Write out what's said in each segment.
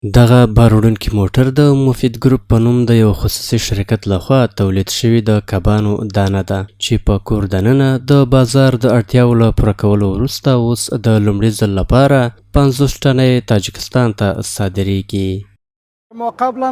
دغه بار وړونکي موټر د مفید ګروپ په نوم د یو خصوصي شرکت لخوا تولید شوې د کبانو دانه ده چې په کور دننه د بازار د اړتیاوو له پوره کولو وروسته اوس د لومړي ځل لپاره 50 ټنه تاجکستان ته صادریږي. ما قبلا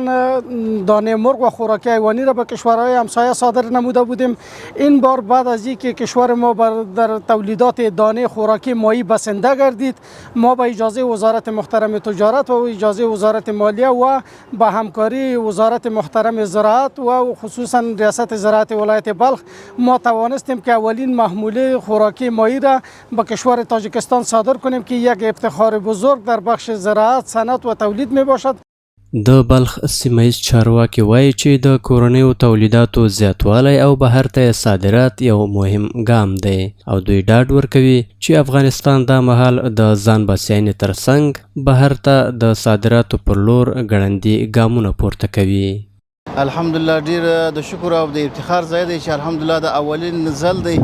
دانه مرغ و خوراکی حیوانی را به کشورهای همسایه صادر نموده بودیم. این بار بعد از اینکه کشور ما در تولیدات دانه خوراکی ماهی بسنده گردید، ما به اجازه وزارت محترم تجارت و اجازه وزارت مالیه و به همکاری وزارت محترم زراعت و خصوصا ریاست زراعت ولایت بلخ ما توانستیم که اولین محموله خوراکی ماهی را به کشور تاجیکستان صادر کنیم که یک افتخار بزرگ در بخش زراعت، صنعت و تولید می باشد. د بلخ سیمه‌ییز چارواکي وایي چې د کورنیو تولیداتو زیاتوالی او بهر ته صادرات یو مهم ګام دی او دوی ډاډ ورکوي چې افغانستان دا مهال د ځان بسیاینې ترڅنګ بهر ته د صادراتو پر لور ګړندي ګامونه پورته کوي. الحمدلله ډیر د شکر او د افتخار ځای دی چې الحمدلله د اولین ځل دی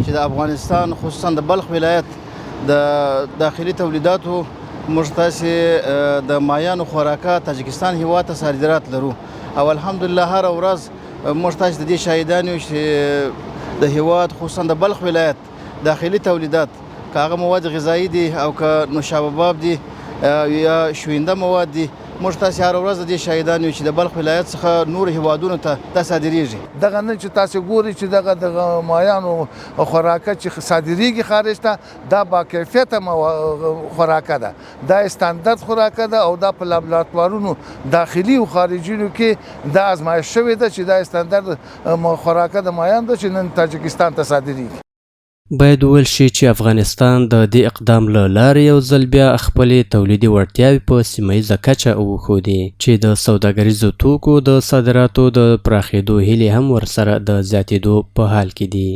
چې د افغانستان خصوصا د بلخ ولایت د داخلي تولیداتو موږ تاسې د مایانو خوراکه تاجکستان هیواد ته صادرات لرو او الحمدلله هر ورځ موږ تاسې د دې شاهدان یو چې د هیواد خصوصا د بلخ ولایت داخلي تولیدات که هغه مواد غذایي دي او که نوشابه دي یا شوینده مواد دي موږ تاسې هر ورځ د دې شاهدان یو چې د بلخ ولایت څخه نور هیوادونو ته دا صادریږي. دغه نن چې تاسې ګورئ چې دغه مایانو خوراکه چې صادریږي خارج ته دا با کیفیته خوراکه ده، دا استاندارد خوراکه ده او دا په لابراتوارونو داخلي او خارجینو کې دا ازمایش شوې ده چې دا استاندارد خوراکه د مایان ده چې نن تاجکستان ته صادریږي. باید وویل شي چې افغانستان د دې اقدام له لارې یو ځل بیا خپلې تولیدي وړتیاوې په سیمهییزه کچه وښودې چې د سوداګریزو توکو د صادراتو د پراخېدو هیلې هم ورسره د زیاتېدو په حال کې دي.